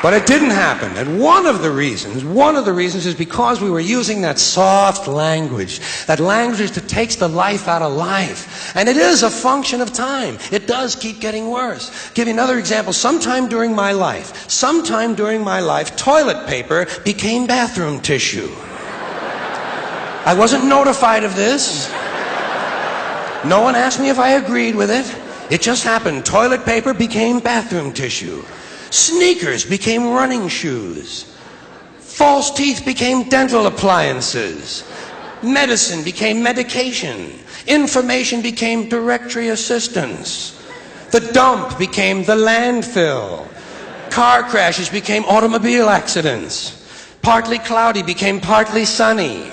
But it didn't happen. And one of the reasons is because we were using that soft language, that language that takes the life out of life. And it is a function of time. It does keep getting worse. Give you another example. Sometime during my life, toilet paper became bathroom tissue. I wasn't notified of this. No one asked me if I agreed with it. It just happened. Toilet paper became bathroom tissue. Sneakers became running shoes. False teeth became dental appliances. Medicine became medication. Information became directory assistance. The dump became the landfill. Car crashes became automobile accidents. Partly cloudy became partly sunny.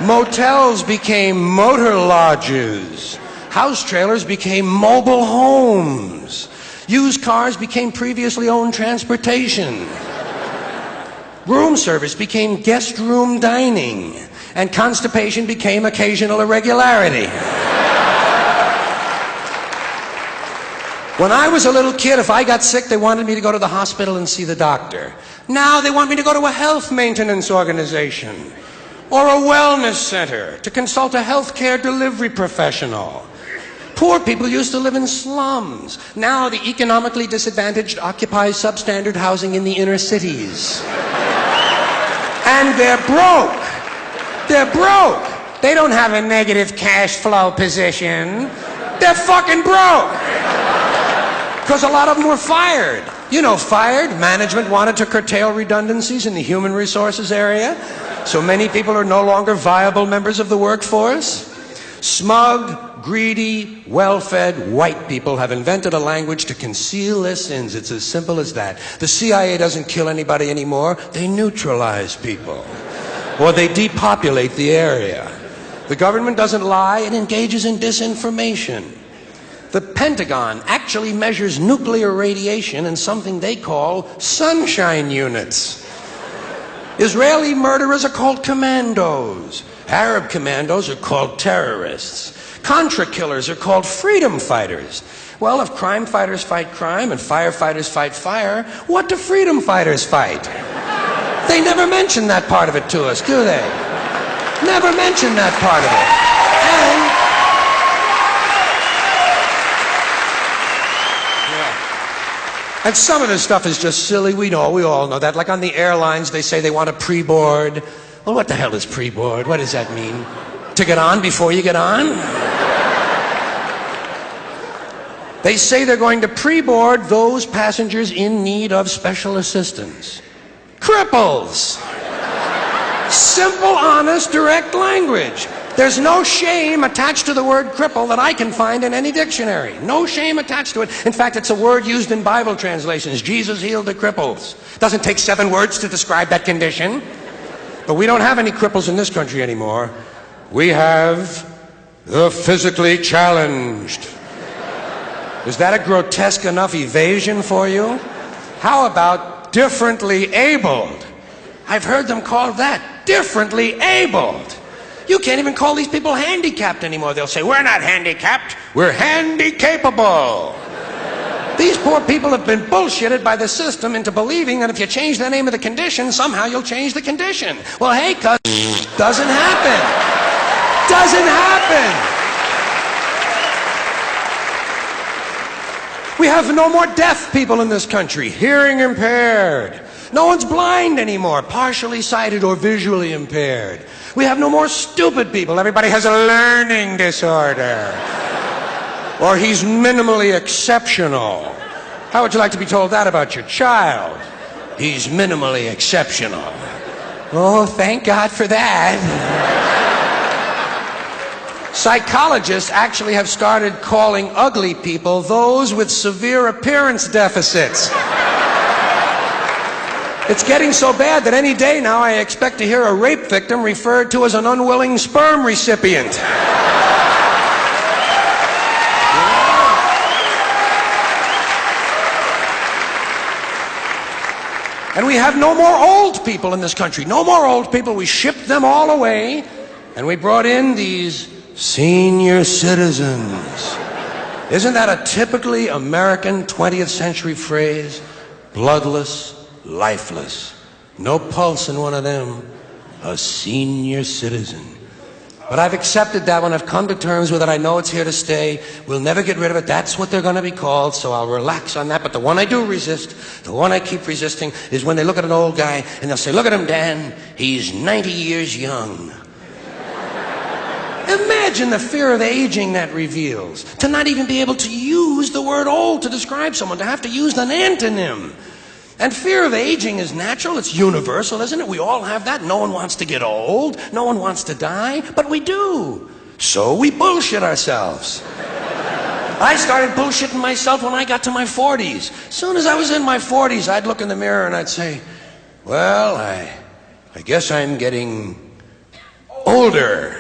Motels became motor lodges. House trailers became mobile homes. Used cars became previously owned transportation. Room service became guest room dining. And constipation became occasional irregularity. When I was a little kid, if I got sick, they wanted me to go to the hospital and see the doctor. Now they want me to go to a health maintenance organization or a wellness center to consult a healthcare delivery professional. Poor people used to live in slums. Now the economically disadvantaged occupy substandard housing in the inner cities. And they're broke. They're broke. They don't have a negative cash flow position. They're fucking broke. Because a lot of them were fired. You know, fired. Management wanted to curtail redundancies in the human resources area. So many people are no longer viable members of the workforce. Smug, greedy, well-fed white people have invented a language to conceal their sins. It's as simple as that. The CIA doesn't kill anybody anymore. They neutralize people. Or they depopulate the area. The government doesn't lie. It engages in disinformation. The Pentagon actually measures nuclear radiation in something they call sunshine units. Israeli murderers are called commandos. Arab commandos are called terrorists. Contra killers are called freedom fighters. Well, if crime fighters fight crime and firefighters fight fire, what do freedom fighters fight? They never mention that part of it to us, do they? Never mention that part of it. And some of this stuff is just silly. We all know that. Like on the airlines, they say they want a pre-board. Well, what the hell is pre-board? What does that mean? To get on before you get on? They say they're going to pre-board those passengers in need of special assistance. Cripples! Simple, honest, direct language. There's no shame attached to the word cripple that I can find in any dictionary. No shame attached to it. In fact, it's a word used in Bible translations. Jesus healed the cripples. Doesn't take 7 words to describe that condition. But we don't have any cripples in this country anymore. We have the physically challenged. Is that a grotesque enough evasion for you? How about differently abled? I've heard them called that, differently abled. You can't even call these people handicapped anymore. They'll say, we're not handicapped, we're handy-capable. These poor people have been bullshitted by the system into believing that if you change the name of the condition, somehow you'll change the condition. Well, hey, cuz, doesn't happen. Doesn't happen. We have no more deaf people in this country, hearing impaired. No one's blind anymore, partially sighted or visually impaired. We have no more stupid people. Everybody has a learning disorder. Or he's minimally exceptional. How would you like to be told that about your child? He's minimally exceptional. Oh, thank God for that. Psychologists actually have started calling ugly people those with severe appearance deficits. It's getting so bad that any day now I expect to hear a rape victim referred to as an unwilling sperm recipient. And we have no more old people in this country. No more old people. We shipped them all away, and we brought in these senior citizens. Isn't that a typically American 20th century phrase? bloodless, lifeless. No pulse in one of them. A senior citizen. But I've accepted that one. I've come to terms with it. I know it's here to stay. We'll never get rid of it. That's what they're going to be called, so I'll relax on that. But the one I do resist, the one I keep resisting, is when they look at an old guy and they'll say, "Look at him, Dan. He's 90 years young." Imagine the fear of aging that reveals. To not even be able to use the word old to describe someone, to have to use an antonym. And fear of aging is natural, it's universal, isn't it? We all have that. No one wants to get old, no one wants to die, but we do. So we bullshit ourselves. I started bullshitting myself when I got to my 40s. As soon as I was in my 40s, I'd look in the mirror and I'd say, well, I guess I'm getting older.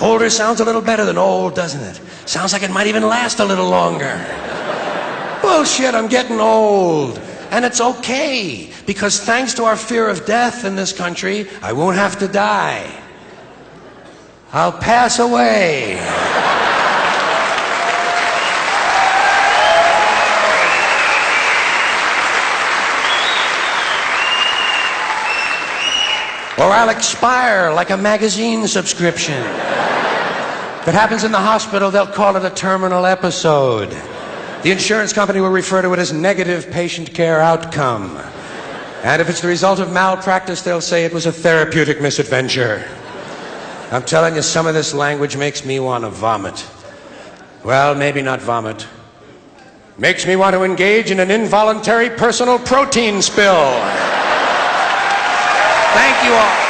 Older sounds a little better than old, doesn't it? Sounds like it might even last a little longer. Bullshit, I'm getting old. And it's okay, because thanks to our fear of death in this country, I won't have to die. I'll pass away. Or I'll expire like a magazine subscription. If it happens in the hospital, they'll call it a terminal episode. The insurance company will refer to it as negative patient care outcome. And if it's the result of malpractice, they'll say it was a therapeutic misadventure. I'm telling you, some of this language makes me want to vomit. Well, maybe not vomit. Makes me want to engage in an involuntary personal protein spill. Thank you all.